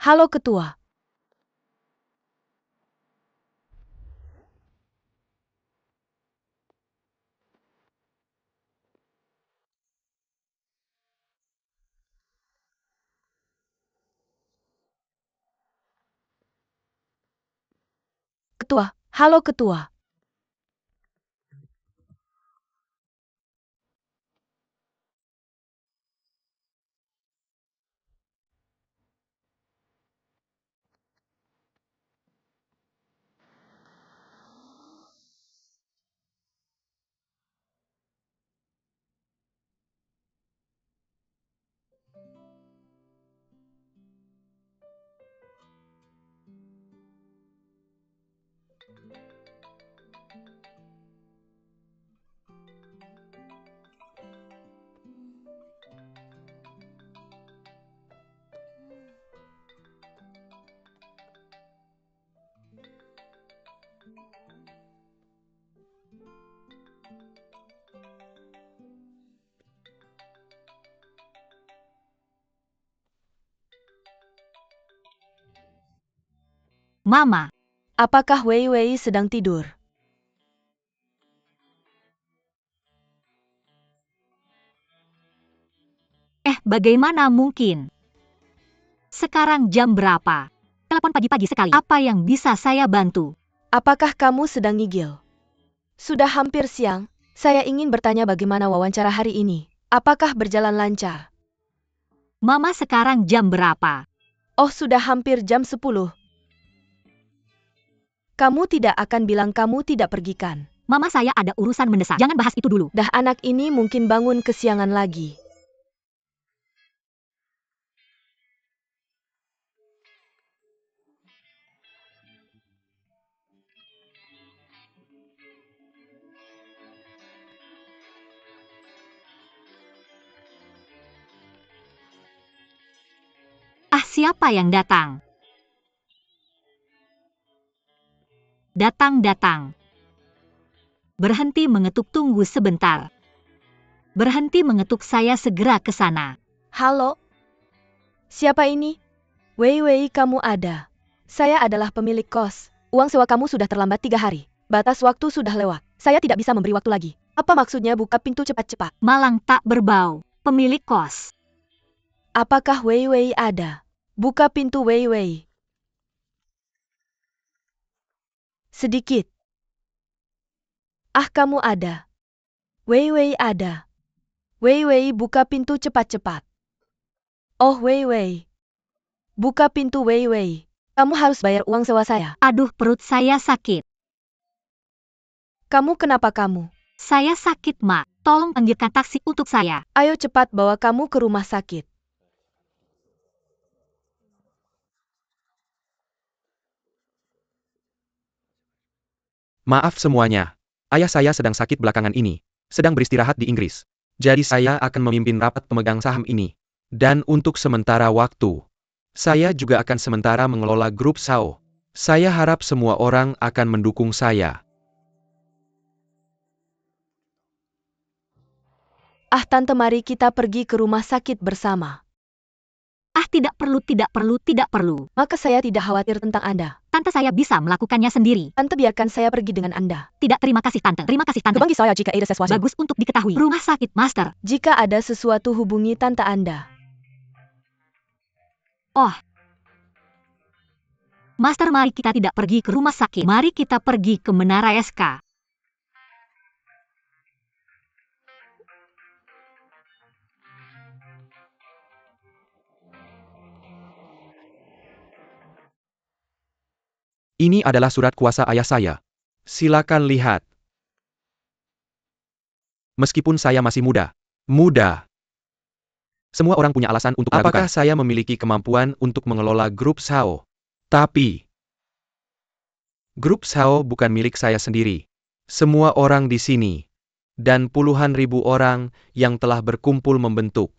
Halo Ketua. Ketua, halo Ketua. Mama, Apakah Wei Wei sedang tidur? bagaimana mungkin? Sekarang jam berapa? Telepon pagi-pagi sekali. Apa yang bisa saya bantu? Apakah kamu sedang ngigil? Sudah hampir siang, saya ingin bertanya bagaimana wawancara hari ini. Apakah berjalan lancar? Mama, sekarang jam berapa? Oh, sudah hampir jam 10. Kamu tidak akan bilang kamu tidak pergi kan? Mama, saya ada urusan mendesak. Jangan bahas itu dulu. Dah anak ini mungkin bangun kesiangan lagi. Siapa yang datang? Datang. Berhenti mengetuk, tunggu sebentar. Berhenti mengetuk, saya segera ke sana. Halo? Siapa ini? Wei Wei, kamu ada. Saya adalah pemilik kos. Uang sewa kamu sudah terlambat 3 hari. Batas waktu sudah lewat. Saya tidak bisa memberi waktu lagi. Apa maksudnya buka pintu cepat-cepat? Malang tak berbau. Pemilik kos. Apakah Wei Wei ada? Buka pintu Wei Wei. Sedikit. Kamu ada. Wei Wei ada. Wei Wei, buka pintu cepat-cepat. Oh Wei Wei. Buka pintu Wei Wei. Kamu harus bayar uang sewa saya. Aduh, perut saya sakit. Kamu kenapa kamu? Saya sakit, Mak. Tolong panggilkan taksi untuk saya. Ayo cepat bawa kamu ke rumah sakit. Maaf semuanya. Ayah saya sedang sakit belakangan ini. Sedang beristirahat di Inggris. Jadi saya akan memimpin rapat pemegang saham ini. Dan untuk sementara waktu, saya juga akan sementara mengelola grup SAO. Saya harap semua orang akan mendukung saya. Tante, mari kita pergi ke rumah sakit bersama. Tidak perlu. Maka saya tidak khawatir tentang Anda. Tante, saya bisa melakukannya sendiri. Tante, biarkan saya pergi dengan Anda. Tidak, terima kasih Tante. Hubungi saya jika ada sesuatu. Bagus untuk diketahui. Rumah sakit, Master. Jika ada sesuatu, hubungi Tante Anda. Master, mari kita tidak pergi ke rumah sakit. Mari kita pergi ke Menara SK. Ini adalah surat kuasa ayah saya. Silakan lihat. Meskipun saya masih muda. Semua orang punya alasan untuk meragukan. Apakah saya memiliki kemampuan untuk mengelola grup SAO? Tapi, grup SAO bukan milik saya sendiri. Semua orang di sini, dan puluhan ribu orang yang telah berkumpul membentuk.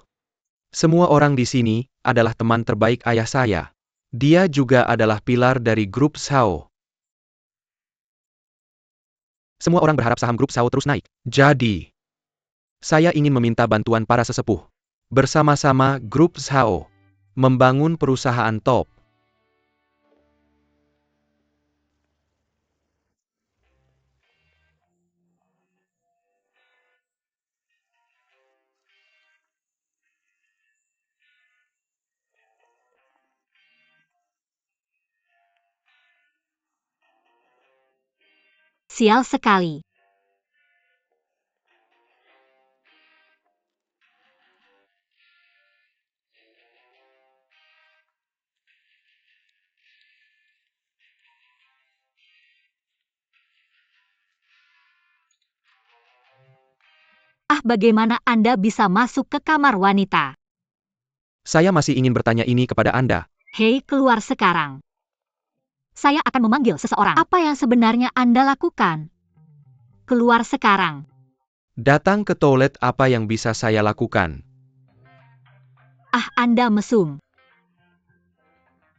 Semua orang di sini adalah teman terbaik ayah saya. Dia juga adalah pilar dari grup SAO. Semua orang berharap saham grup SAO terus naik. Jadi, saya ingin meminta bantuan para sesepuh. Bersama-sama grup SAO membangun perusahaan top. Sial sekali. Bagaimana Anda bisa masuk ke kamar wanita? Saya masih ingin bertanya ini kepada Anda. Hei, keluar sekarang. Saya akan memanggil seseorang. Apa yang sebenarnya Anda lakukan? Keluar sekarang. Datang ke toilet, apa yang bisa saya lakukan? Anda mesum.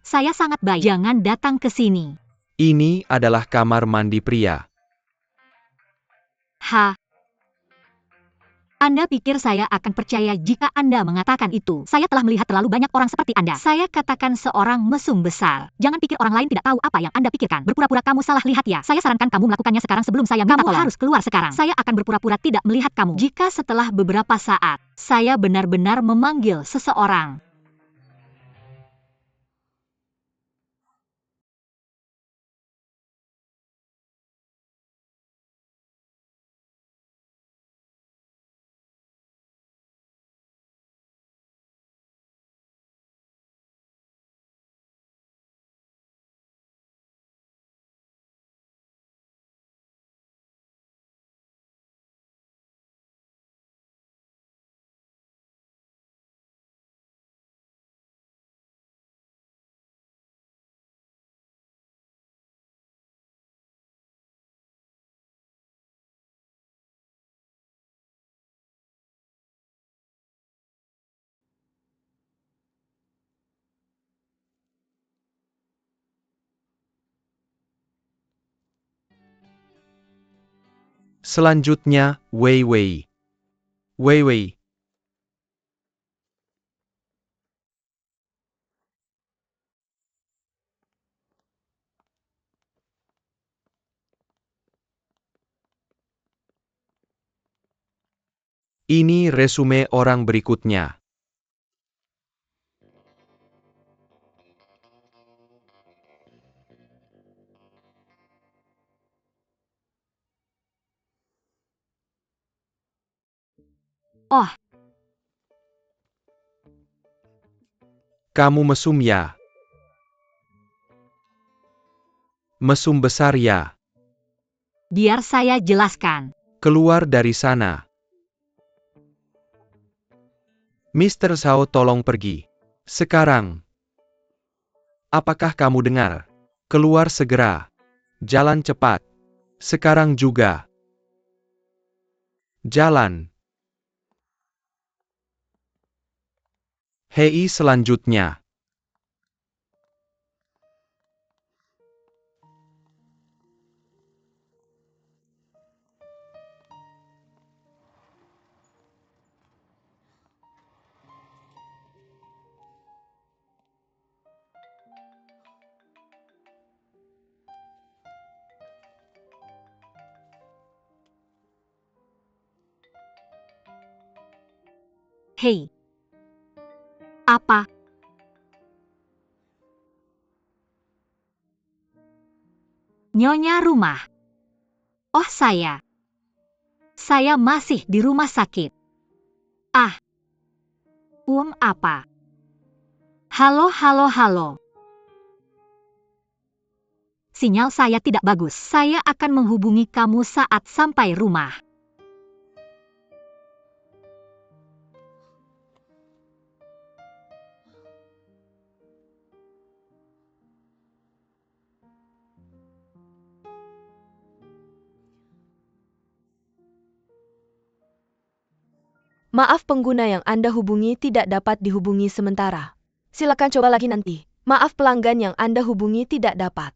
Saya sangat baik. Jangan datang ke sini. Ini adalah kamar mandi pria. Anda pikir saya akan percaya jika Anda mengatakan itu? Saya telah melihat terlalu banyak orang seperti Anda. Saya katakan seorang mesum besar. Jangan pikir orang lain tidak tahu apa yang Anda pikirkan. Berpura-pura kamu salah lihat ya. Saya sarankan kamu melakukannya sekarang sebelum saya minta tolong. Kamu harus keluar sekarang. Saya akan berpura-pura tidak melihat kamu. Jika setelah beberapa saat, saya benar-benar memanggil seseorang. Selanjutnya, Wei Wei. Wei Wei. Ini resume orang berikutnya. Oh, Kamu mesum ya? Mesum besar ya? biar saya jelaskan. Keluar dari sana. Mr. Zhao, tolong pergi. Sekarang. Apakah kamu dengar? Keluar segera. Jalan cepat. Sekarang juga. Jalan. Hei, selanjutnya. Hei. Apa? Nyonya rumah. Oh, saya. Saya masih di rumah sakit. Apa? Halo, halo, halo. Sinyal saya tidak bagus. Saya akan menghubungi kamu saat sampai rumah. Maaf, pengguna yang Anda hubungi tidak dapat dihubungi sementara. Silakan coba lagi nanti. Maaf, pelanggan yang Anda hubungi tidak dapat.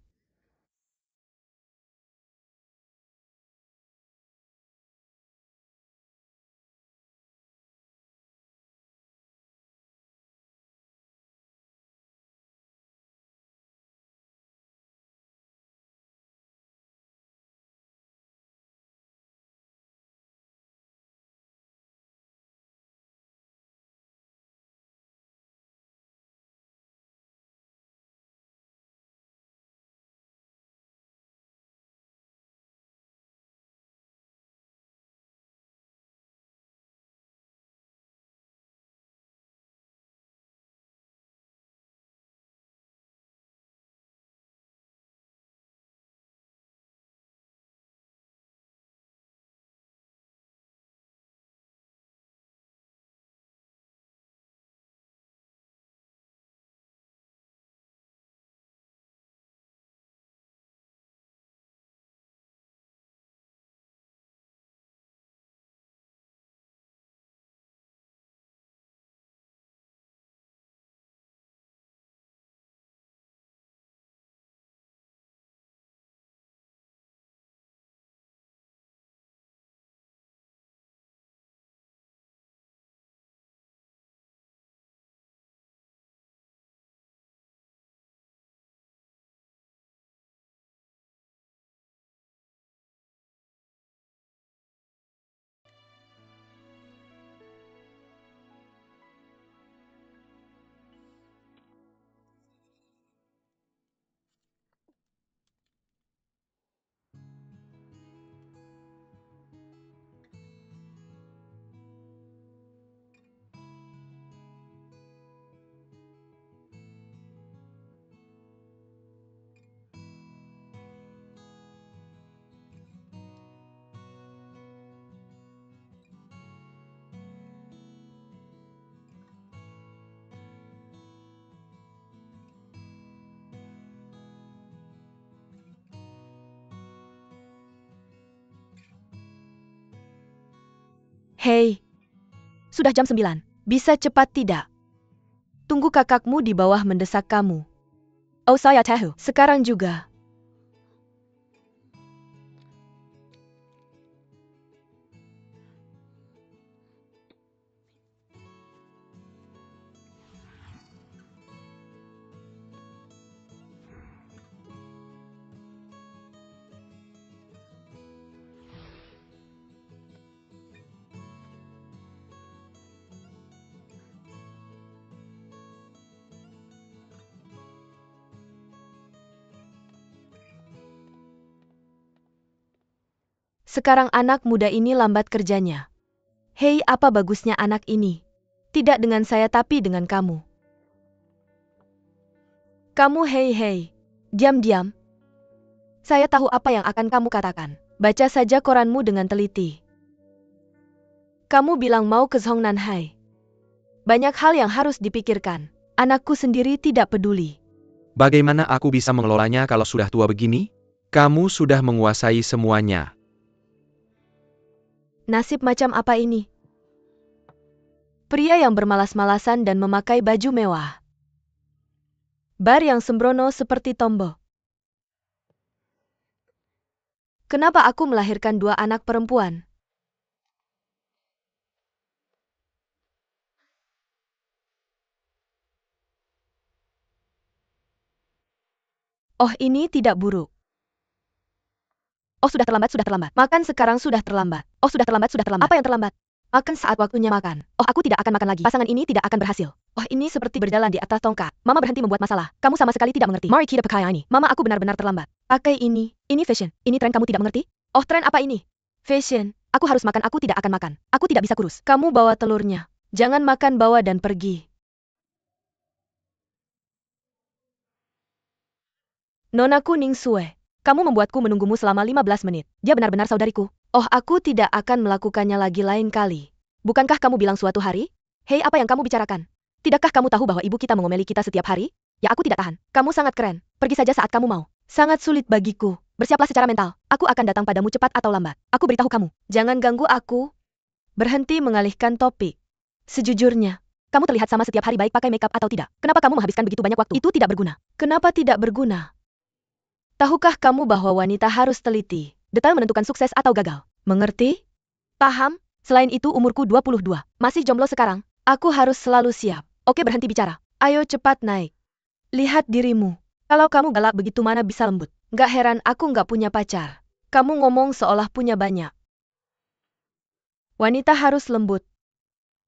Hei, sudah jam 9. Bisa cepat tidak? Tunggu, kakakmu di bawah mendesak kamu. Oh, saya tahu. Sekarang juga. Sekarang anak muda ini lambat kerjanya. Hei, apa bagusnya anak ini? Tidak dengan saya tapi dengan kamu. Kamu hei. Diam-diam. Saya tahu apa yang akan kamu katakan. Baca saja koranmu dengan teliti. Kamu bilang mau ke Zongnanhai. Banyak hal yang harus dipikirkan. Anakku sendiri tidak peduli. Bagaimana aku bisa mengelolanya kalau sudah tua begini? Kamu sudah menguasai semuanya. Nasib macam apa ini? Pria yang bermalas-malasan dan memakai baju mewah. Bar yang sembrono seperti Tombo. Kenapa aku melahirkan 2 anak perempuan? Oh, ini tidak buruk. Oh, sudah terlambat. Makan sekarang sudah terlambat. Oh, sudah terlambat. Apa yang terlambat? Makan saat waktunya makan. Oh, aku tidak akan makan lagi. Pasangan ini tidak akan berhasil. Oh, ini seperti berjalan di atas tongkat. Mama berhenti membuat masalah. Kamu sama sekali tidak mengerti. Mari kita pakai ini. Mama, aku benar-benar terlambat. Pakai ini. Ini fashion. Ini tren, kamu tidak mengerti? Oh, tren apa ini? Fashion. Aku harus makan, aku tidak akan makan. Aku tidak bisa kurus. Kamu bawa telurnya. Jangan makan, bawa dan pergi. Nonaku Ning Sue. Kamu membuatku menunggumu selama 15 menit. Dia benar-benar saudariku. Oh, aku tidak akan melakukannya lagi lain kali. Bukankah kamu bilang suatu hari? Hei, apa yang kamu bicarakan? Tidakkah kamu tahu bahwa ibu kita mengomeli kita setiap hari? Ya, aku tidak tahan. Kamu sangat keren. Pergi saja saat kamu mau. Sangat sulit bagiku. Bersiaplah secara mental. Aku akan datang padamu cepat atau lambat. Aku beritahu kamu. Jangan ganggu aku. Berhenti mengalihkan topik. Sejujurnya, kamu terlihat sama setiap hari baik pakai makeup atau tidak. Kenapa kamu menghabiskan begitu banyak waktu? Itu tidak berguna. Kenapa tidak berguna? Tahukah kamu bahwa wanita harus teliti, detail menentukan sukses atau gagal? Mengerti? Paham? Selain itu umurku 22. Masih jomblo sekarang. Aku harus selalu siap. Oke, berhenti bicara. Ayo cepat naik. Lihat dirimu. Kalau kamu galak begitu mana bisa lembut? Gak heran aku gak punya pacar. Kamu ngomong seolah punya banyak. Wanita harus lembut.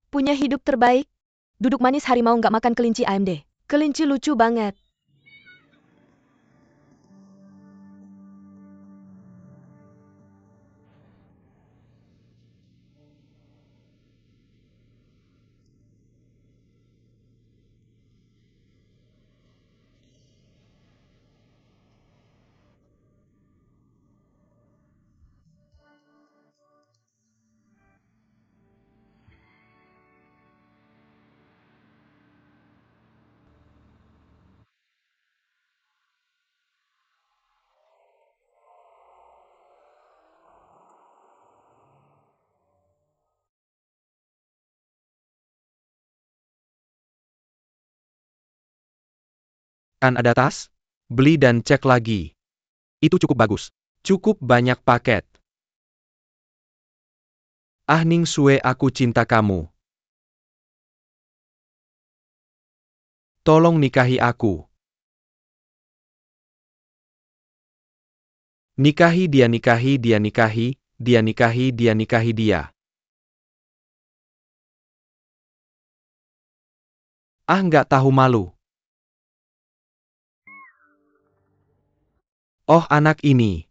Punya hidup terbaik. Duduk manis harimau gak makan kelinci AMD. Kelinci lucu banget. Kan ada tas? Beli dan cek lagi. Itu cukup bagus. Cukup banyak paket. Ah Ning Sue, aku cinta kamu. Tolong nikahi aku. Nikahi dia, nikahi dia, nikahi, dia nikahi dia, nikahi dia. Ah, nggak tahu malu. Oh, anak ini.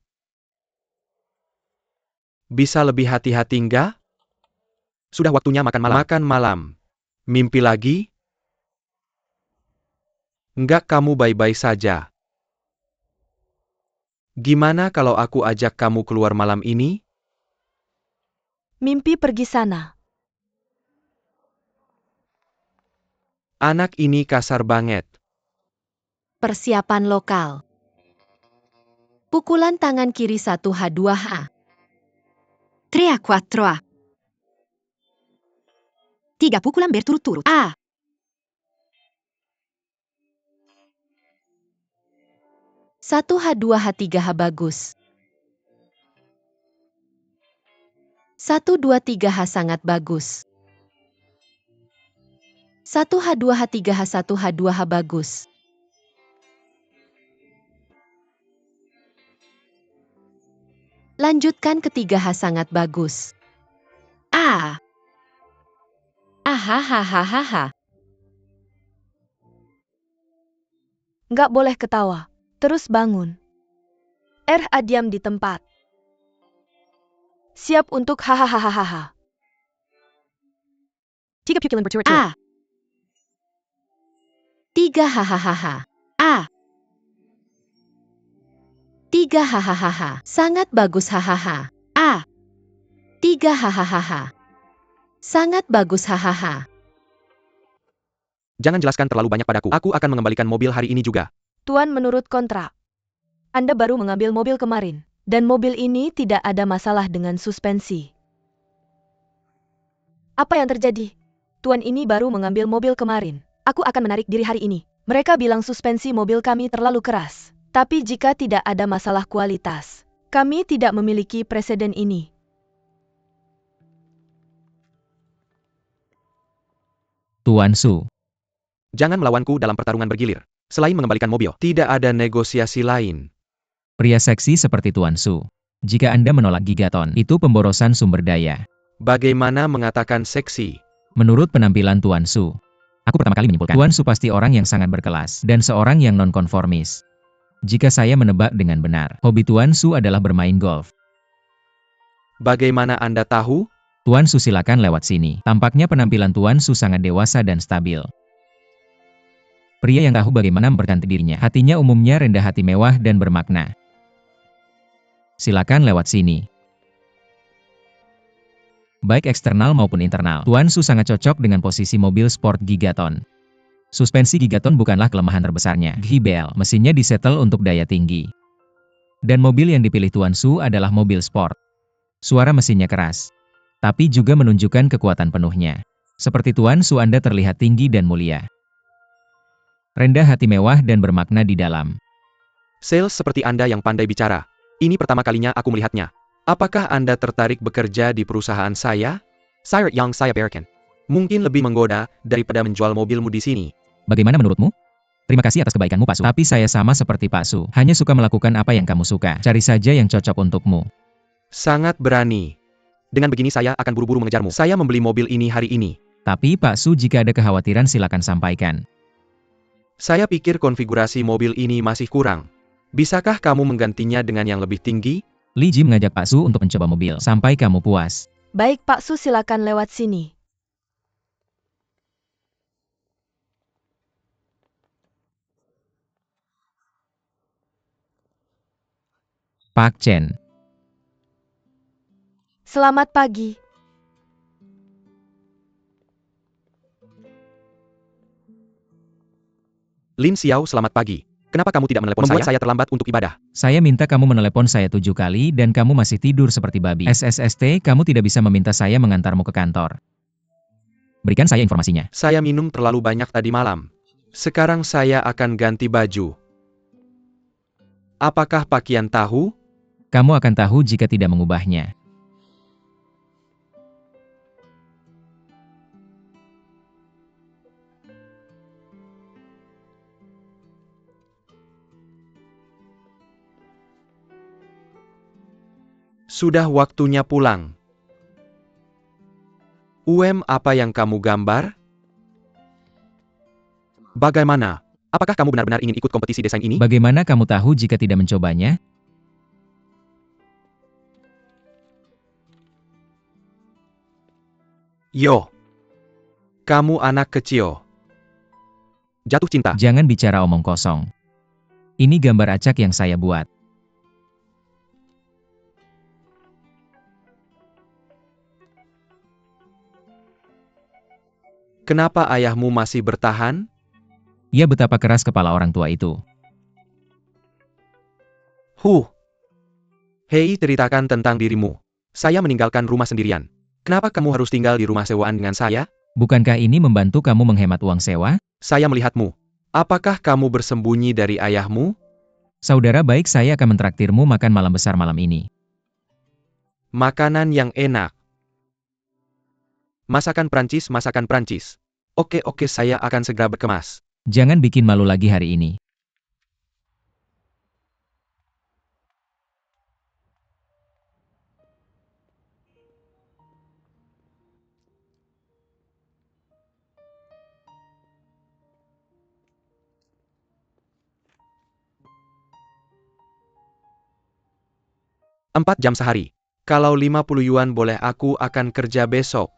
Bisa lebih hati-hati nggak? Sudah waktunya makan malam. Makan malam. Mimpi lagi? Nggak, kamu baik-baik saja. Gimana kalau aku ajak kamu keluar malam ini? Mimpi pergi sana. Anak ini kasar banget. Persiapan lokal. Pukulan tangan kiri 1H2H. 3 4. 3 pukulan berturut-turut. A. Satu H2H3H bagus. 1, 2, 3H sangat bagus. 1H2H3H 1H2H bagus. Lanjutkan ke 3H sangat bagus. A. Ahahahaha. Nggak boleh ketawa. Terus bangun. RH diam di tempat. Siap untuk hahaha. Tiga pukulan berturut-turut. A. 3 hahaha. A. 3 hahaha. Sangat bagus hahaha. A. 3 hahaha. Sangat bagus hahaha. Jangan jelaskan terlalu banyak padaku. Aku akan mengembalikan mobil hari ini juga. Tuan, menurut kontrak, Anda baru mengambil mobil kemarin, dan mobil ini tidak ada masalah dengan suspensi. Apa yang terjadi? Tuan ini baru mengambil mobil kemarin. Aku akan menarik diri hari ini. Mereka bilang suspensi mobil kami terlalu keras. Tapi jika tidak ada masalah kualitas, kami tidak memiliki preseden ini. Tuan Su. Jangan melawanku dalam pertarungan bergilir. Selain mengembalikan mobil, tidak ada negosiasi lain. Pria seksi seperti Tuan Su. Jika Anda menolak Gigaton, itu pemborosan sumber daya. Bagaimana mengatakan seksi? Menurut penampilan Tuan Su, aku pertama kali menyimpulkan, Tuan Su pasti orang yang sangat berkelas, dan seorang yang nonkonformis. Jika saya menebak dengan benar, hobi Tuan Su adalah bermain golf. Bagaimana Anda tahu? Tuan Su, silakan lewat sini. Tampaknya penampilan Tuan Su sangat dewasa dan stabil. Pria yang tahu bagaimana mempercantik dirinya, hatinya umumnya rendah hati, mewah dan bermakna. Silakan lewat sini. Baik eksternal maupun internal, Tuan Su sangat cocok dengan posisi mobil sport Gigaton. Suspensi Gigaton bukanlah kelemahan terbesarnya. Gibel, mesinnya disetel untuk daya tinggi. Dan mobil yang dipilih Tuan Su adalah mobil sport. Suara mesinnya keras, tapi juga menunjukkan kekuatan penuhnya. Seperti Tuan Su, Anda terlihat tinggi dan mulia. Rendah hati, mewah dan bermakna di dalam. Sales seperti Anda yang pandai bicara. Ini pertama kalinya aku melihatnya. Apakah Anda tertarik bekerja di perusahaan saya? Sire yang saya berikan mungkin lebih menggoda daripada menjual mobilmu di sini. Bagaimana menurutmu? Terima kasih atas kebaikanmu, Pak Su. Tapi saya sama seperti Pak Su, hanya suka melakukan apa yang kamu suka. Cari saja yang cocok untukmu. Sangat berani. Dengan begini saya akan buru-buru mengejarmu. Saya membeli mobil ini hari ini. Tapi Pak Su, jika ada kekhawatiran silakan sampaikan. Saya pikir konfigurasi mobil ini masih kurang. Bisakah kamu menggantinya dengan yang lebih tinggi? Li Ji mengajak Pak Su untuk mencoba mobil sampai kamu puas. Baik Pak Su, silakan lewat sini. Pak Chen. Selamat pagi. Lin Xiao, selamat pagi. Kenapa kamu tidak menelepon Membuat saya terlambat untuk ibadah? Saya minta kamu menelepon saya 7 kali dan kamu masih tidur seperti babi. SSST, kamu tidak bisa meminta saya mengantarmu ke kantor. Berikan saya informasinya. Saya minum terlalu banyak tadi malam. Sekarang saya akan ganti baju. Apakah pakaian tahu? Kamu akan tahu jika tidak mengubahnya. Sudah waktunya pulang. Apa yang kamu gambar? Bagaimana? Apakah kamu benar-benar ingin ikut kompetisi desain ini? Bagaimana kamu tahu jika tidak mencobanya? Yo. Kamu anak kecil. Jatuh cinta. Jangan bicara omong kosong. Ini gambar acak yang saya buat. Kenapa ayahmu masih bertahan? Ya, betapa keras kepala orang tua itu. Hei, ceritakan tentang dirimu. Saya meninggalkan rumah sendirian. Kenapa kamu harus tinggal di rumah sewaan dengan saya? Bukankah ini membantu kamu menghemat uang sewa? Saya melihatmu. Apakah kamu bersembunyi dari ayahmu? Saudara baik, saya akan mentraktirmu makan malam besar malam ini. Makanan yang enak. Masakan Prancis, masakan Prancis. Oke, saya akan segera berkemas. Jangan bikin malu lagi hari ini. Empat jam sehari. Kalau 50 yuan boleh, aku akan kerja besok.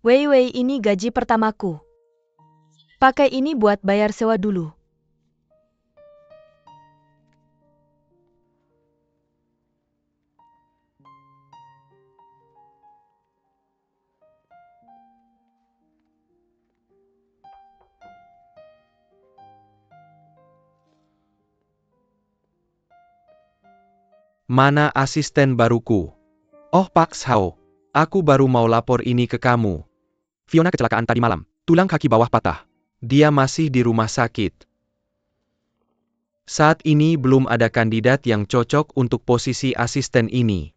Wei Wei, ini gaji pertamaku. Pakai ini buat bayar sewa dulu. Mana asisten baruku? Oh, Pak Sao. Aku baru mau lapor ini ke kamu. Fiona kecelakaan tadi malam. Tulang kaki bawah patah. Dia masih di rumah sakit. Saat ini belum ada kandidat yang cocok untuk posisi asisten ini.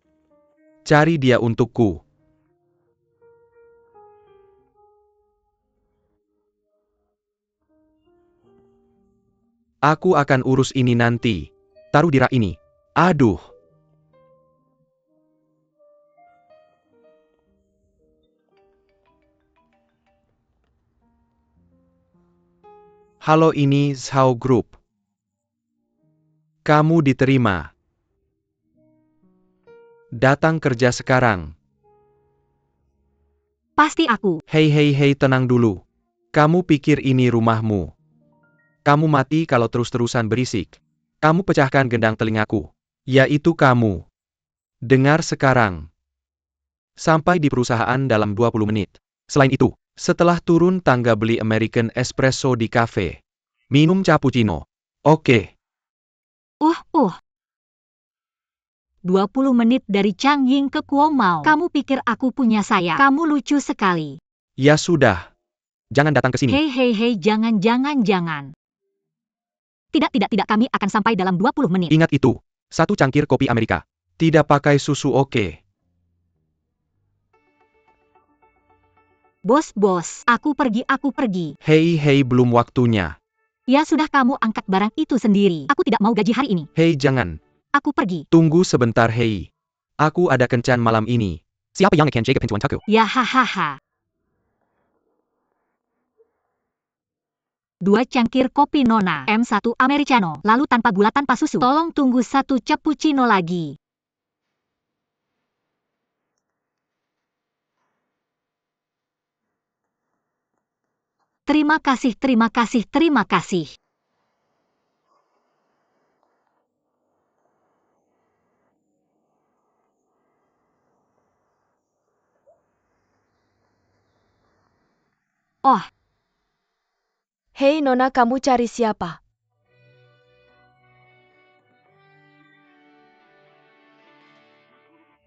Cari dia untukku. Aku akan urus ini nanti. Taruh di rak ini. Aduh. Halo, ini Zhao Group. Kamu diterima. Datang kerja sekarang. Pasti aku. Hei, tenang dulu. Kamu pikir ini rumahmu? Kamu mati kalau terus-terusan berisik. Kamu pecahkan gendang telingaku. Yaitu kamu. Dengar sekarang. Sampai di perusahaan dalam 20 menit. Selain itu, setelah turun tangga beli American Espresso di cafe. Minum cappuccino. Oke. 20 menit dari Changying ke Kuomao. Kamu pikir aku punya sayap? Kamu lucu sekali. Ya sudah. Jangan datang ke sini. Hei, jangan. Tidak, kami akan sampai dalam 20 menit. Ingat itu. 1 cangkir kopi Amerika. Tidak pakai susu, oke? Bos, aku pergi. Hei, belum waktunya. Ya sudah, kamu angkat barang itu sendiri. Aku tidak mau gaji hari ini. Hei, jangan. Aku pergi. Tunggu sebentar, hei. Aku ada kencan malam ini. Siapa yang akan jaga pintuan taku? Ya hahaha. 2 cangkir kopi Nona, M1 Americano, lalu tanpa gula tanpa susu. Tolong tunggu 1 cappuccino lagi. Terima kasih. Oh, Hei Nona, kamu cari siapa?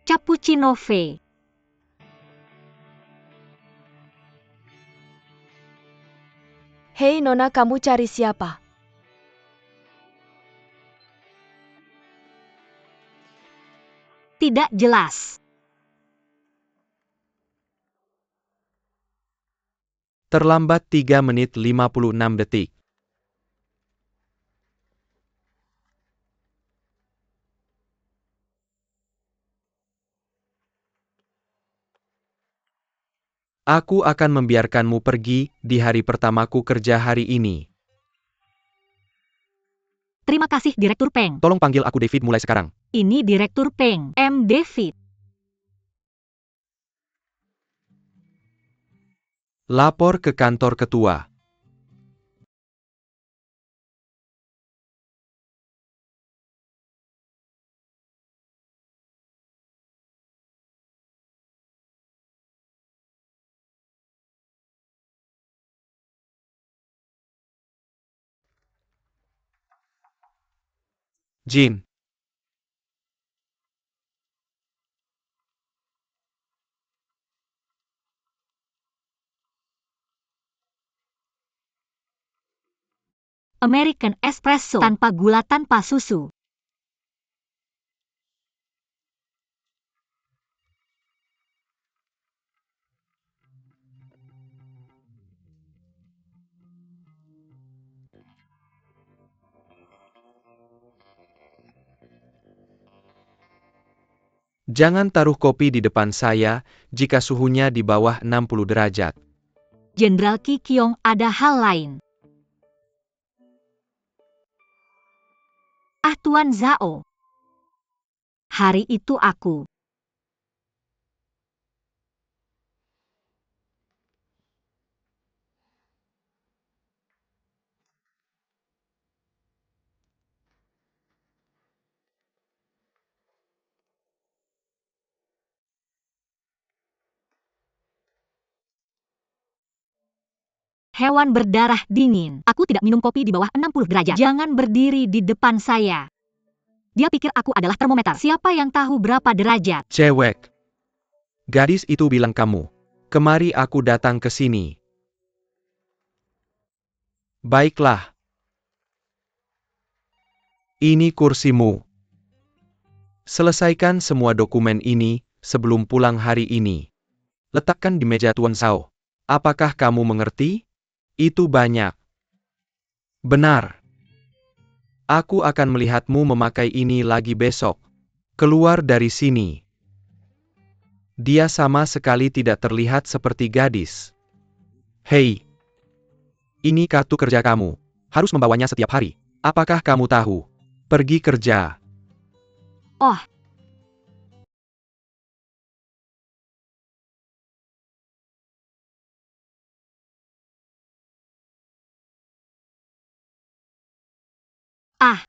cappuccino V. Hei Nona, kamu cari siapa? Tidak jelas. Terlambat 3 menit 56 detik. Aku akan membiarkanmu pergi di hari pertamaku kerja hari ini. Terima kasih, Direktur Peng. Tolong panggil aku David mulai sekarang. Ini Direktur Peng, M. David. Lapor ke kantor ketua. Jin. American Espresso, tanpa gula tanpa susu. Jangan taruh kopi di depan saya jika suhunya di bawah 60 derajat. Jenderal Qi Qiong, ada hal lain. Tuan Zhao. Hari itu aku. Hewan berdarah dingin. Aku tidak minum kopi di bawah 60 derajat. Jangan berdiri di depan saya. Dia pikir aku adalah termometer. Siapa yang tahu berapa derajat? Cewek. Gadis itu bilang kamu. Kemari aku datang ke sini. Baiklah. Ini kursimu. Selesaikan semua dokumen ini sebelum pulang hari ini. Letakkan di meja Tuan Zhao. Apakah kamu mengerti? Itu banyak. Benar. Aku akan melihatmu memakai ini lagi besok. Keluar dari sini. Dia sama sekali tidak terlihat seperti gadis. Hei. Ini kartu kerja kamu. Harus membawanya setiap hari. Apakah kamu tahu? Pergi kerja. Oh, ah,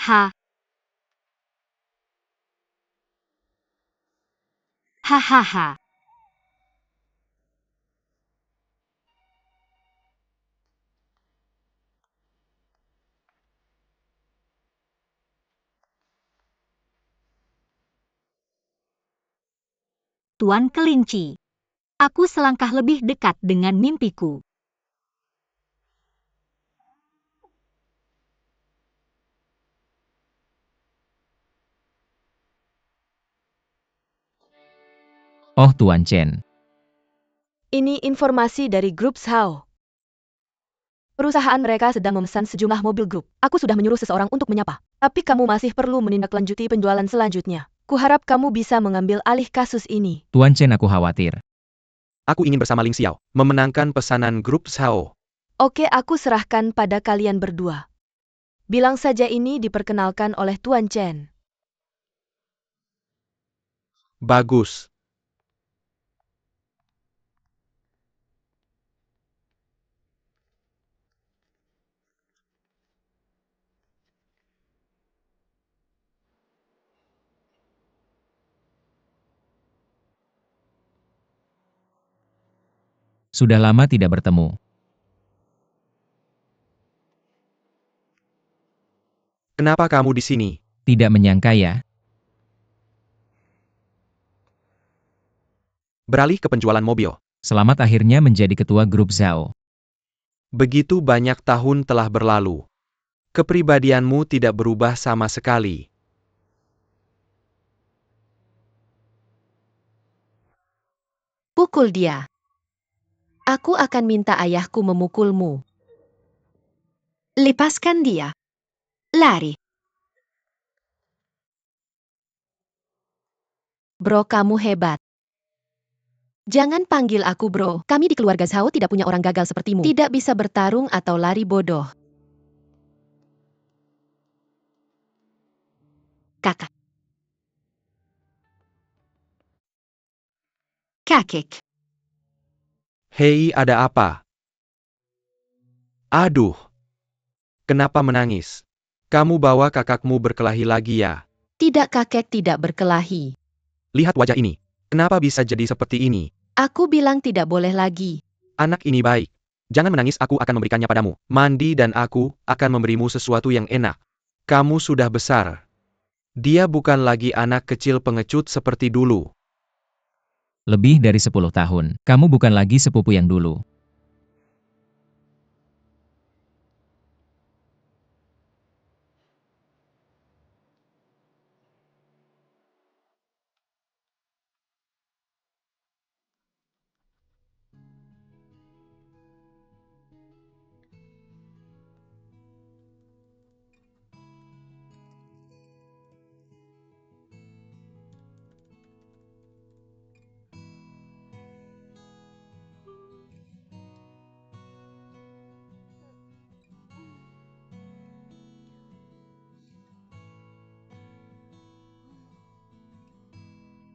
ha, hahaha. Tuan Kelinci. Aku selangkah lebih dekat dengan mimpiku. Oh Tuan Chen. Ini informasi dari grup Sao. Perusahaan mereka sedang memesan sejumlah mobil grup. Aku sudah menyuruh seseorang untuk menyapa. Tapi kamu masih perlu menindaklanjuti penjualan selanjutnya. Kuharap kamu bisa mengambil alih kasus ini. Tuan Chen, aku khawatir. Aku ingin bersama Ling Xiao memenangkan pesanan grup Sao. Oke, aku serahkan pada kalian berdua. Bilang saja ini diperkenalkan oleh Tuan Chen. Bagus. Sudah lama tidak bertemu. Kenapa kamu di sini? Tidak menyangka ya. Beralih ke penjualan mobil. Selamat akhirnya menjadi ketua grup Zhao. Begitu banyak tahun telah berlalu. Kepribadianmu tidak berubah sama sekali. Pukul dia. Aku akan minta ayahku memukulmu. Lepaskan dia. Lari. Bro, kamu hebat. Jangan panggil aku bro. Kami di keluarga Zhao tidak punya orang gagal sepertimu. Tidak bisa bertarung atau lari bodoh. Kakak. Kakek. Hei, ada apa? Aduh. Kenapa menangis? Kamu bawa kakakmu berkelahi lagi ya? Tidak, kakek tidak berkelahi. Lihat wajah ini. Kenapa bisa jadi seperti ini? Aku bilang tidak boleh lagi. Anak ini baik. Jangan menangis, aku akan memberikannya padamu. Mandi dan aku akan memberimu sesuatu yang enak. Kamu sudah besar. Dia bukan lagi anak kecil pengecut seperti dulu. Lebih dari 10 tahun. Kamu bukan lagi sepupu yang dulu.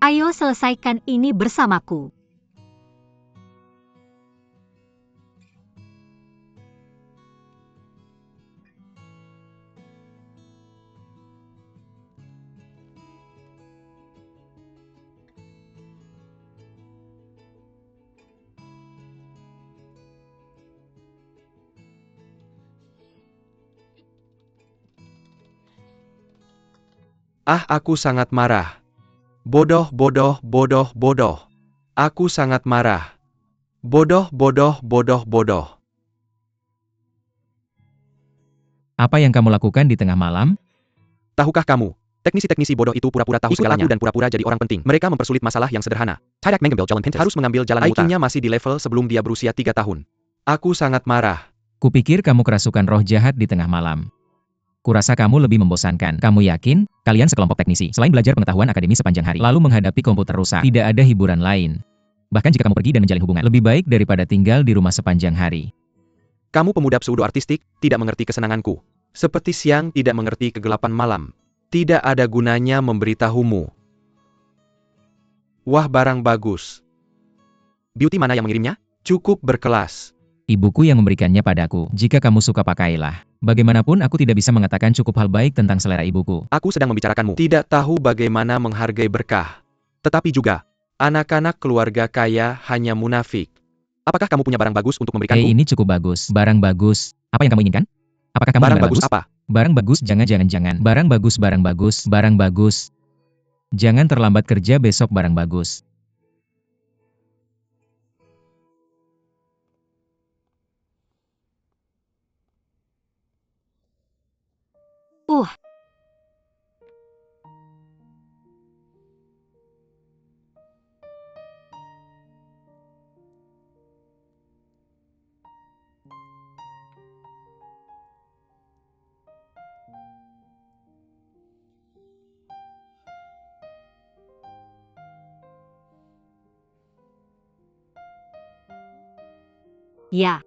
Ayo selesaikan ini bersamaku. Ah, aku sangat marah. Bodoh, bodoh, bodoh, bodoh. Aku sangat marah. Bodoh, bodoh, bodoh, bodoh. Apa yang kamu lakukan di tengah malam? Tahukah kamu? Teknisi-teknisi bodoh itu pura-pura tahu segalanya dan pura-pura jadi orang penting. Mereka mempersulit masalah yang sederhana. Tidak mengambil jalan pintas. Harus mengambil jalan mutar. IQ-nya masih di level sebelum dia berusia 3 tahun. Aku sangat marah. Kupikir kamu kerasukan roh jahat di tengah malam. Kurasa kamu lebih membosankan. Kamu yakin? Kalian sekelompok teknisi. Selain belajar pengetahuan akademis sepanjang hari, lalu menghadapi komputer rusak, tidak ada hiburan lain. Bahkan jika kamu pergi dan menjalin hubungan, lebih baik daripada tinggal di rumah sepanjang hari. Kamu pemuda pseudo-artistik, tidak mengerti kesenanganku. Seperti siang tidak mengerti kegelapan malam. Tidak ada gunanya memberitahumu. Wah, barang bagus. Beauty mana yang mengirimnya? Cukup berkelas. Ibuku yang memberikannya padaku. Jika kamu suka pakailah. Bagaimanapun aku tidak bisa mengatakan cukup hal baik tentang selera ibuku. Aku sedang membicarakanmu. Tidak tahu bagaimana menghargai berkah. Tetapi juga, anak-anak keluarga kaya hanya munafik. Apakah kamu punya barang bagus untuk memberikanku? Ini cukup bagus. Barang bagus. Apa yang kamu inginkan? Apakah kamu Barang ingin bagus apa? Barang bagus, jangan. Barang bagus. Jangan terlambat kerja besok, barang bagus. Ya.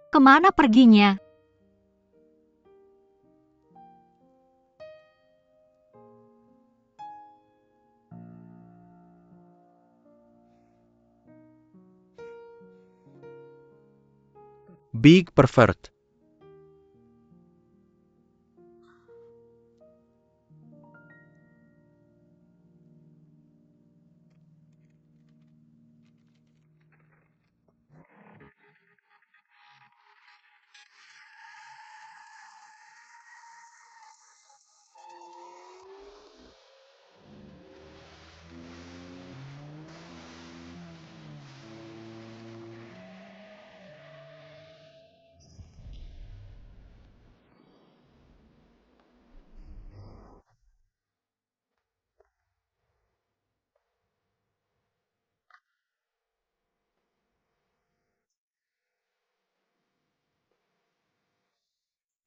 Kemana perginya? Big pervert.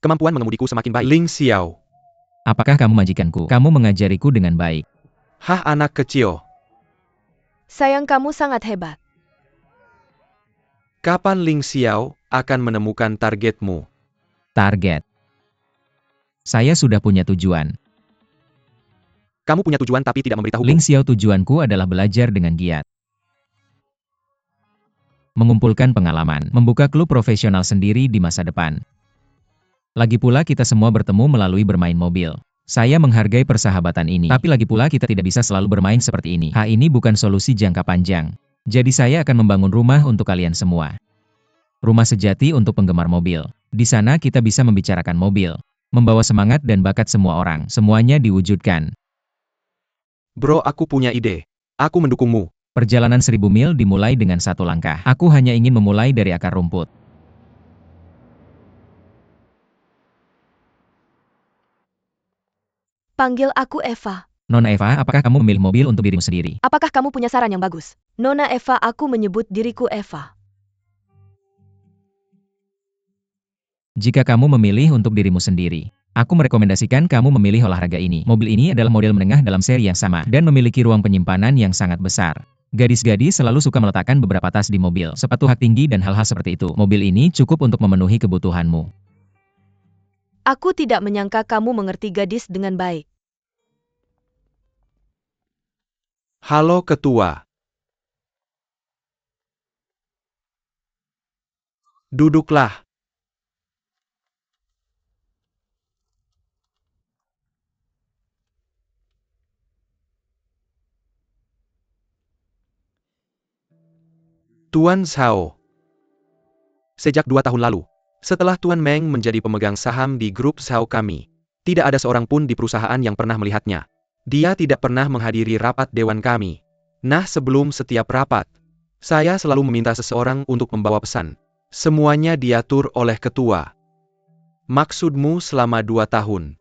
Kemampuan mengemudiku semakin baik. Ling Xiao. Apakah kamu majikanku? Kamu mengajariku dengan baik. Hah, anak kecil. Sayang, kamu sangat hebat. Kapan Ling Xiao akan menemukan targetmu? Target. Saya sudah punya tujuan. Kamu punya tujuan tapi tidak memberitahuku. Ling Xiao, tujuanku adalah belajar dengan giat. Mengumpulkan pengalaman, membuka klub profesional sendiri di masa depan. Lagi pula kita semua bertemu melalui bermain mobil. Saya menghargai persahabatan ini, tapi lagi pula kita tidak bisa selalu bermain seperti ini. Ini bukan solusi jangka panjang. Jadi saya akan membangun rumah untuk kalian semua. Rumah sejati untuk penggemar mobil. Di sana kita bisa membicarakan mobil, membawa semangat dan bakat semua orang. Semuanya diwujudkan. Bro, aku punya ide. Aku mendukungmu. Perjalanan 1000 mil dimulai dengan satu langkah. Aku hanya ingin memulai dari akar rumput. Panggil aku Eva. Nona Eva, apakah kamu memilih mobil untuk dirimu sendiri? Apakah kamu punya saran yang bagus? Nona Eva, aku menyebut diriku Eva. Jika kamu memilih untuk dirimu sendiri, aku merekomendasikan kamu memilih olahraga ini. Mobil ini adalah model menengah dalam seri yang sama, dan memiliki ruang penyimpanan yang sangat besar. Gadis-gadis selalu suka meletakkan beberapa tas di mobil, sepatu hak tinggi dan hal-hal seperti itu. Mobil ini cukup untuk memenuhi kebutuhanmu. Aku tidak menyangka kamu mengerti gadis dengan baik. Halo ketua. Duduklah. Tuan Zhao. Sejak 2 tahun lalu, Setelah Tuan Meng menjadi pemegang saham di grup Zhao kami, tidak ada seorang pun di perusahaan yang pernah melihatnya. Dia tidak pernah menghadiri rapat dewan kami. Nah, sebelum setiap rapat, saya selalu meminta seseorang untuk membawa pesan. Semuanya diatur oleh ketua. Maksudmu selama 2 tahun?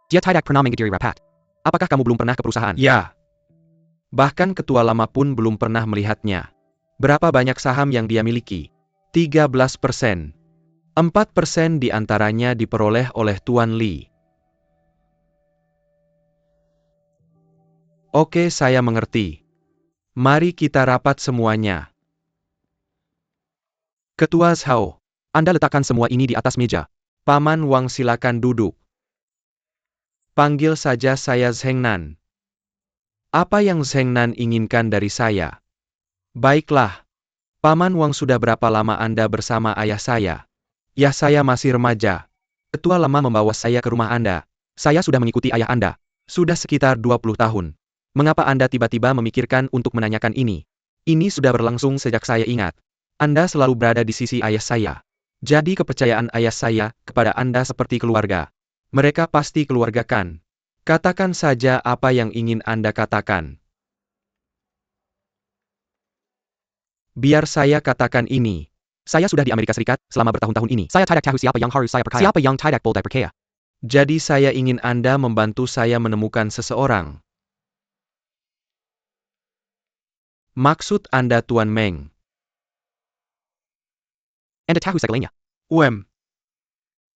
Dia tidak pernah menghadiri rapat. Apakah kamu belum pernah ke perusahaan? Ya. Bahkan ketua lama pun belum pernah melihatnya. Berapa banyak saham yang dia miliki? 13%. 4% diantaranya diperoleh oleh Tuan Li. Oke, saya mengerti. Mari kita rapat semuanya. Ketua Zhao, Anda letakkan semua ini di atas meja. Paman Wang, silakan duduk. Panggil saja saya Zheng Nan. Apa yang Zheng Nan inginkan dari saya? Baiklah. Paman Wang, sudah berapa lama Anda bersama ayah saya? Ya, saya masih remaja. Ketua lama membawa saya ke rumah Anda. Saya sudah mengikuti ayah Anda. Sudah sekitar 20 tahun. Mengapa Anda tiba-tiba memikirkan untuk menanyakan ini? Ini sudah berlangsung sejak saya ingat. Anda selalu berada di sisi ayah saya. Jadi kepercayaan ayah saya kepada Anda seperti keluarga. Mereka pasti keluarga kan? Katakan saja apa yang ingin Anda katakan. Biar saya katakan ini. Saya sudah di Amerika Serikat selama bertahun-tahun ini. Saya tidak tahu siapa yang harus saya percaya. Siapa yang tidak boleh percaya. Jadi saya ingin Anda membantu saya menemukan seseorang. Maksud Anda Tuan Meng? Anda tahu segalanya.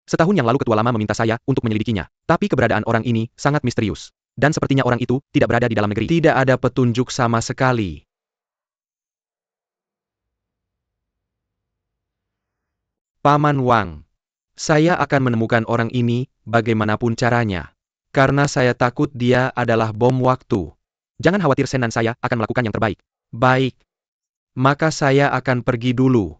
Setahun yang lalu ketua lama meminta saya untuk menyelidikinya. Tapi keberadaan orang ini sangat misterius. Dan sepertinya orang itu tidak berada di dalam negeri. Tidak ada petunjuk sama sekali. Paman Wang, saya akan menemukan orang ini bagaimanapun caranya. Karena saya takut dia adalah bom waktu. Jangan khawatir, Senan, saya akan melakukan yang terbaik. Baik. Maka saya akan pergi dulu.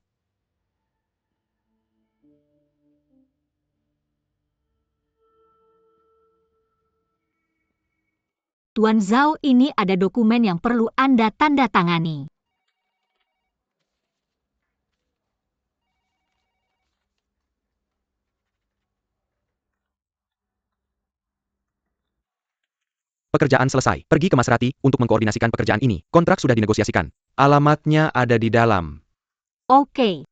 Tuan Zhao, ini ada dokumen yang perlu Anda tanda tangani. Pekerjaan selesai. Pergi ke Maserati untuk mengkoordinasikan pekerjaan ini. Kontrak sudah dinegosiasikan. Alamatnya ada di dalam. Oke.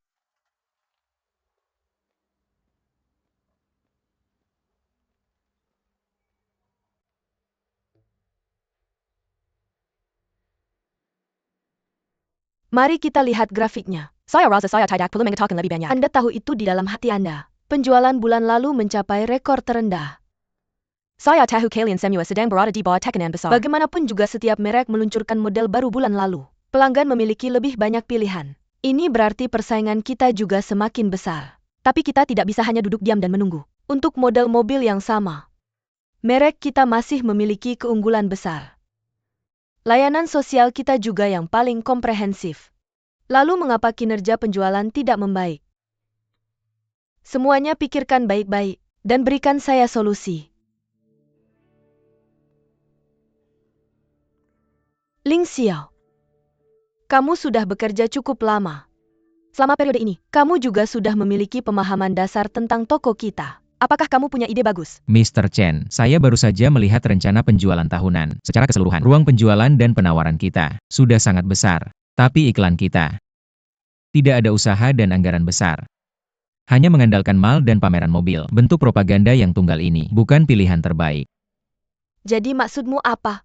Mari kita lihat grafiknya. Saya rasa saya tidak perlu mengatakan lebih banyak. Anda tahu itu di dalam hati Anda. Penjualan bulan lalu mencapai rekor terendah. Saya tahu kalian semua sedang berada di bawah tekanan besar. Bagaimanapun juga setiap merek meluncurkan model baru bulan lalu. Pelanggan memiliki lebih banyak pilihan. Ini berarti persaingan kita juga semakin besar. Tapi kita tidak bisa hanya duduk diam dan menunggu. Untuk model mobil yang sama, merek kita masih memiliki keunggulan besar. Layanan sosial kita juga yang paling komprehensif. Lalu mengapa kinerja penjualan tidak membaik? Semuanya pikirkan baik-baik, dan berikan saya solusi. Ling Xiao, kamu sudah bekerja cukup lama. Selama periode ini, kamu juga sudah memiliki pemahaman dasar tentang toko kita. Apakah kamu punya ide bagus? Mr. Chen, saya baru saja melihat rencana penjualan tahunan. Secara keseluruhan, ruang penjualan dan penawaran kita sudah sangat besar. Tapi iklan kita tidak ada usaha dan anggaran besar. Hanya mengandalkan mal dan pameran mobil. Bentuk propaganda yang tunggal ini bukan pilihan terbaik. Jadi maksudmu apa?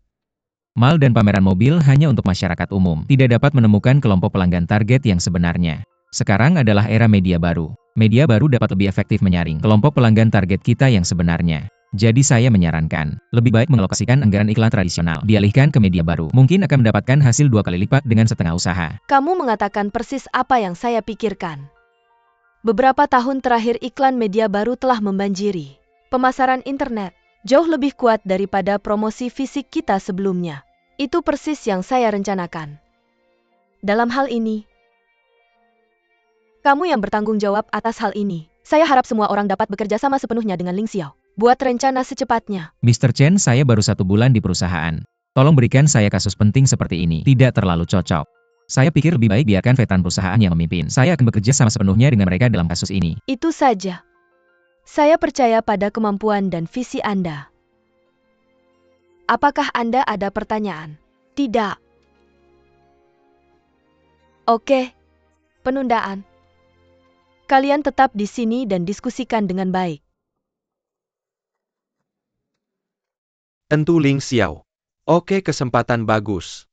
Mal dan pameran mobil hanya untuk masyarakat umum. Tidak dapat menemukan kelompok pelanggan target yang sebenarnya. Sekarang adalah era media baru. Media baru dapat lebih efektif menyaring kelompok pelanggan target kita yang sebenarnya. Jadi saya menyarankan, lebih baik mengalokasikan anggaran iklan tradisional, dialihkan ke media baru. Mungkin akan mendapatkan hasil 2 kali lipat dengan setengah usaha. Kamu mengatakan persis apa yang saya pikirkan. Beberapa tahun terakhir iklan media baru telah membanjiri pemasaran internet. Jauh lebih kuat daripada promosi fisik kita sebelumnya. Itu persis yang saya rencanakan. Dalam hal ini, kamu yang bertanggung jawab atas hal ini. Saya harap semua orang dapat bekerja sama sepenuhnya dengan Ling Xiao. Buat rencana secepatnya. Mr. Chen, saya baru 1 bulan di perusahaan. Tolong berikan saya kasus penting seperti ini. Tidak terlalu cocok. Saya pikir lebih baik biarkan veteran perusahaan yang memimpin. Saya akan bekerja sama sepenuhnya dengan mereka dalam kasus ini. Itu saja. Saya percaya pada kemampuan dan visi Anda. Apakah Anda ada pertanyaan? Tidak. Oke. Penundaan. Kalian tetap di sini dan diskusikan dengan baik. Tentu Ling Xiao. Oke, kesempatan bagus.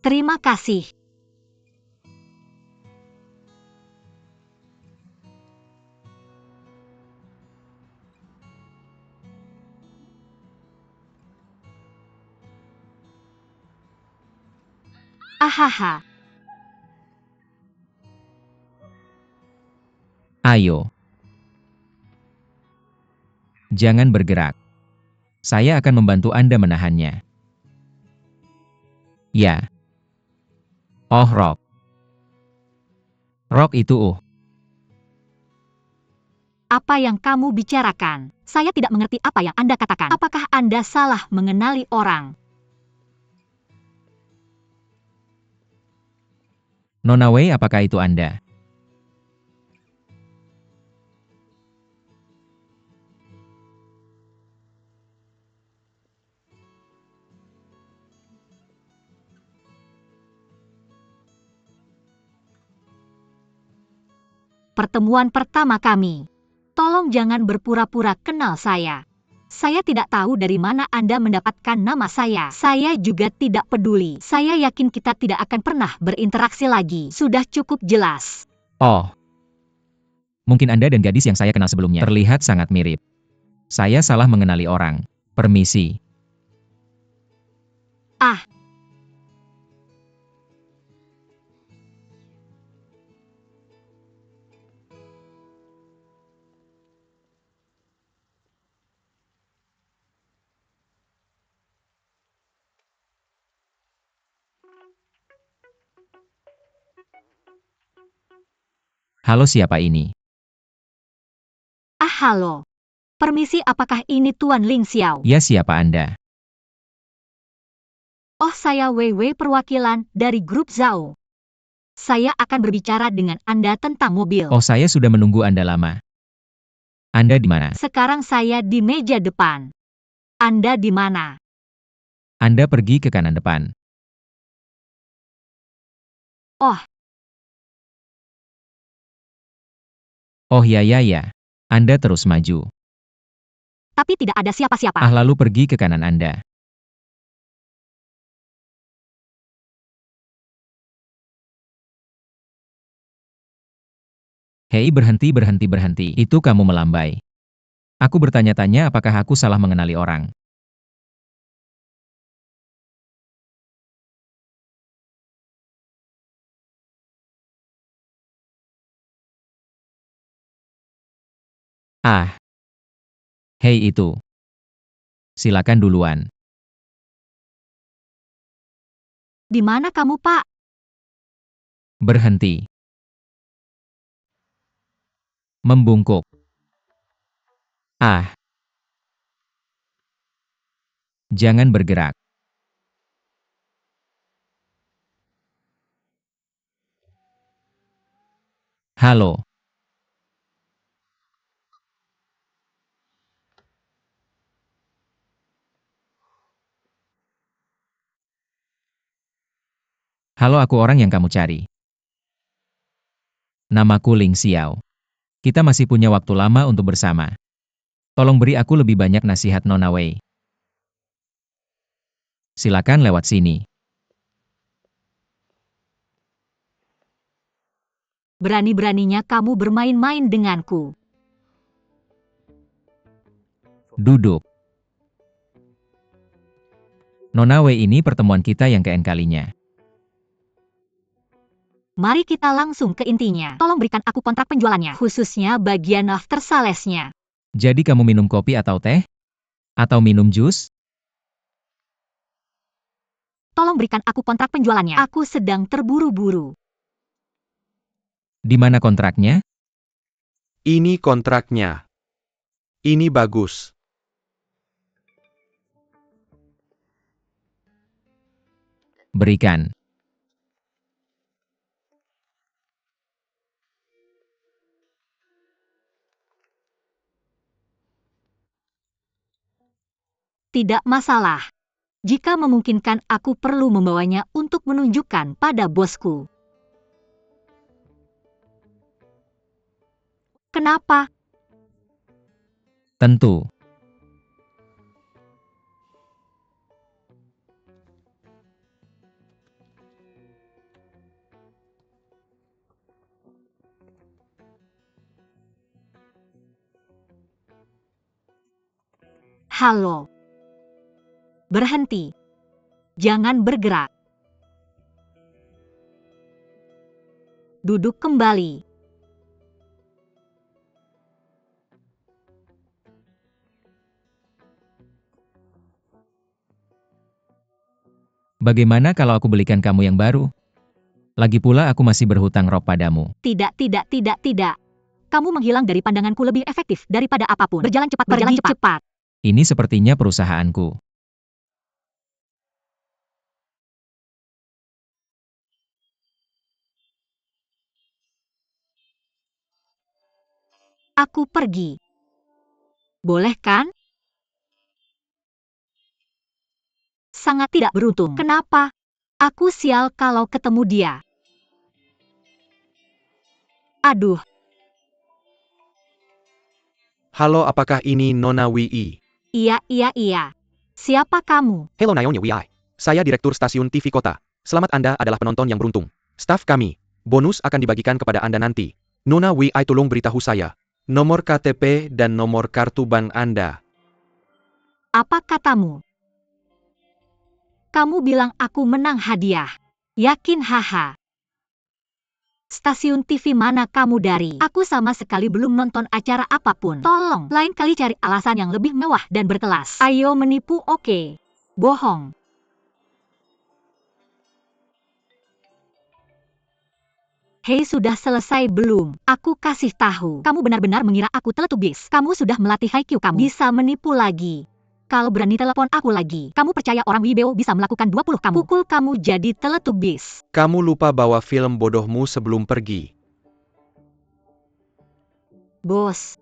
Terima kasih. Ahaha. Ayo. Jangan bergerak. Saya akan membantu Anda menahannya. Ya. Oh, Rock. Rock itu Apa yang kamu bicarakan? Saya tidak mengerti apa yang Anda katakan. Apakah Anda salah mengenali orang? Nona Wei, apakah itu Anda? Pertemuan pertama kami. Tolong jangan berpura-pura kenal saya. Saya tidak tahu dari mana Anda mendapatkan nama saya. Saya juga tidak peduli. Saya yakin kita tidak akan pernah berinteraksi lagi. Sudah cukup jelas. Oh. Mungkin Anda dan gadis yang saya kenal sebelumnya terlihat sangat mirip. Saya salah mengenali orang. Permisi. Ah. Halo, siapa ini? Ah, halo. Permisi, apakah ini Tuan Ling Xiao? Ya, siapa Anda? Oh, saya Wei perwakilan dari grup Zhao. Saya akan berbicara dengan Anda tentang mobil. Oh, saya sudah menunggu Anda lama. Anda di mana? Sekarang saya di meja depan. Anda di mana? Anda pergi ke kanan depan. Oh. Oh ya. Anda terus maju. Tapi tidak ada siapa-siapa. Lalu pergi ke kanan Anda. Hei, berhenti. Itu kamu melambai. Aku bertanya-tanya apakah aku salah mengenali orang. Hei itu. Silakan duluan. Di mana kamu, Pak? Berhenti. Membungkuk. Jangan bergerak. Halo. Halo, aku orang yang kamu cari. Namaku Ling Xiao. Kita masih punya waktu lama untuk bersama. Tolong beri aku lebih banyak nasihat Nona Wei. Silakan lewat sini. Berani-beraninya kamu bermain-main denganku. Duduk. Nona Wei, ini pertemuan kita yang keN kalinya. Mari kita langsung ke intinya. Tolong berikan aku kontrak penjualannya, khususnya bagian after sales-nya. Jadi kamu minum kopi atau teh? Atau minum jus? Tolong berikan aku kontrak penjualannya. Aku sedang terburu-buru. Di mana kontraknya? Ini kontraknya. Ini bagus. Berikan. Tidak masalah. Jika memungkinkan, aku perlu membawanya untuk menunjukkan pada bosku. Kenapa? Tentu. Halo. Berhenti. Jangan bergerak. Duduk kembali. Bagaimana kalau aku belikan kamu yang baru? Lagi pula aku masih berhutang roh padamu. Tidak. Kamu menghilang dari pandanganku lebih efektif daripada apapun. Berjalan cepat, berjalan cepat. Ini sepertinya perusahaanku. Aku pergi. Boleh kan? Sangat tidak beruntung. Kenapa? Aku sial kalau ketemu dia. Aduh. Halo, apakah ini Nona Wei? Iya. Siapa kamu? Hello Naomi Wei. Saya Direktur Stasiun TV Kota. Selamat, Anda adalah penonton yang beruntung. Staf kami. Bonus akan dibagikan kepada Anda nanti. Nona Wei, tolong beritahu saya nomor KTP dan nomor kartu bank Anda. Apa katamu? Kamu bilang aku menang hadiah. Yakin, haha. Stasiun TV mana kamu dari? Aku sama sekali belum nonton acara apapun. Tolong, lain kali cari alasan yang lebih mewah dan berkelas. Ayo menipu, oke. Bohong. Hei, sudah selesai belum? Aku kasih tahu. Kamu benar-benar mengira aku teletubbies. Kamu sudah melatih IQ kamu. Bisa menipu lagi. Kalau berani telepon aku lagi, kamu percaya orang Wibowo bisa melakukan 20 kamu? Pukul kamu jadi teletubbies. Kamu lupa bawa film bodohmu sebelum pergi. Bos.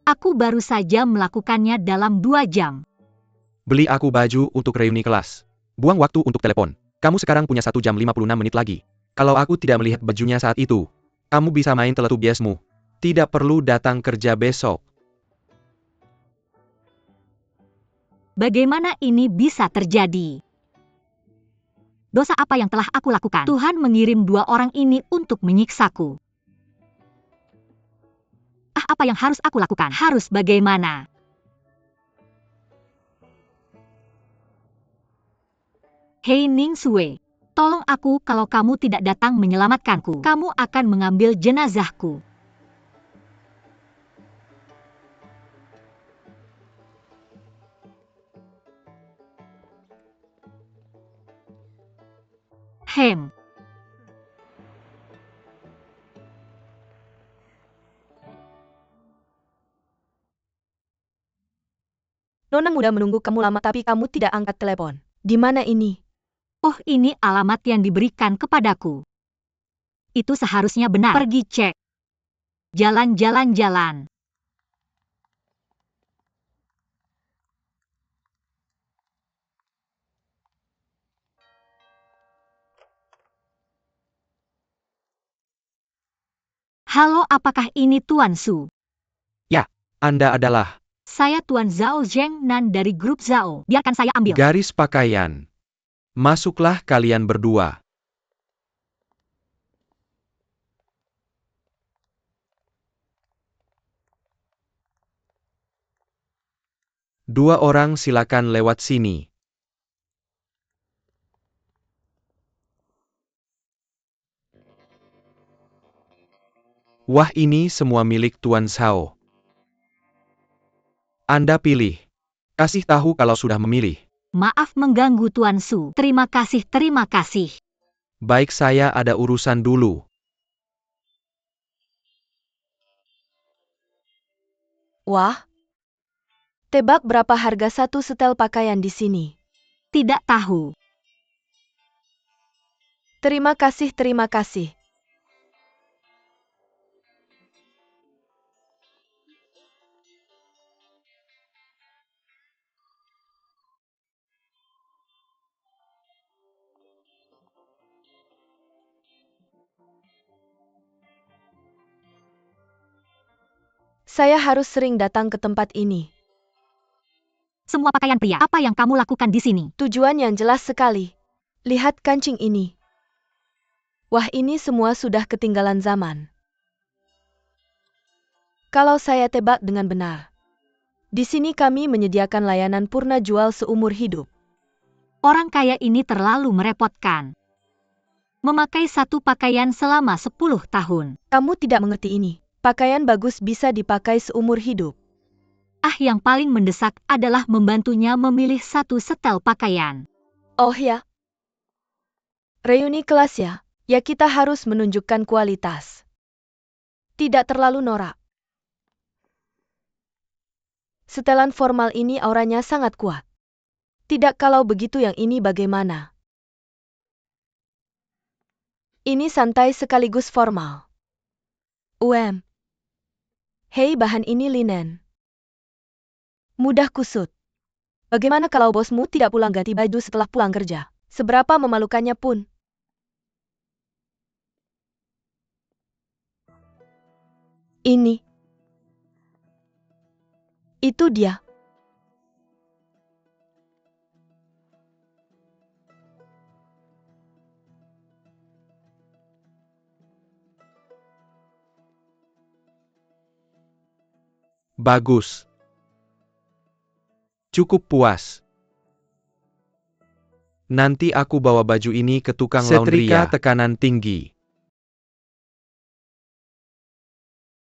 Aku baru saja melakukannya dalam 2 jam. Beli aku baju untuk reuni kelas. Buang waktu untuk telepon. Kamu sekarang punya 1 jam 56 menit lagi. Kalau aku tidak melihat bajunya saat itu, kamu bisa main teletubbiesmu. Tidak perlu datang kerja besok. Bagaimana ini bisa terjadi? Dosa apa yang telah aku lakukan? Tuhan mengirim 2 orang ini untuk menyiksaku. Apa yang harus aku lakukan? Harus bagaimana? Hei Ning Sue, tolong aku. Kalau kamu tidak datang menyelamatkanku, kamu akan mengambil jenazahku. Hem. Nona muda menunggu kamu lama tapi kamu tidak angkat telepon. Di mana ini? Oh, ini alamat yang diberikan kepadaku. Itu seharusnya benar. Pergi cek. Jalan. Halo, apakah ini Tuan Su? Ya, Anda adalah Saya Tuan Zhao Zhengnan dari grup Zhao. Biarkan saya ambil. garis pakaian. Masuklah kalian berdua. Dua orang silakan lewat sini. Wah, ini semua milik Tuan Zhao. Anda pilih. Kasih tahu kalau sudah memilih. Maaf mengganggu Tuan Su. Terima kasih, terima kasih. Baik, saya ada urusan dulu. Wah. Tebak berapa harga satu setel pakaian di sini? Tidak tahu. Terima kasih, terima kasih. Saya harus sering datang ke tempat ini. Semua pakaian pria. Apa yang kamu lakukan di sini? Tujuan yang jelas sekali. Lihat kancing ini. Wah, ini semua sudah ketinggalan zaman. Kalau saya tebak dengan benar. Di sini kami menyediakan layanan purna jual seumur hidup. Orang kaya ini terlalu merepotkan. Memakai satu pakaian selama 10 tahun. Kamu tidak mengerti ini. Pakaian bagus bisa dipakai seumur hidup. Yang paling mendesak adalah membantunya memilih satu setel pakaian. Oh ya. Reuni kelas ya. Ya, kita harus menunjukkan kualitas. Tidak terlalu norak. Setelan formal ini auranya sangat kuat. Tidak, kalau begitu yang ini bagaimana? Ini santai sekaligus formal. Hei, bahan ini linen. Mudah kusut. Bagaimana kalau bosmu tidak pulang ganti baju setelah pulang kerja? Seberapa memalukannya pun. Ini. Itu dia. Bagus. Cukup puas. Nanti aku bawa baju ini ke tukang laundry ya. Setrika tekanan tinggi.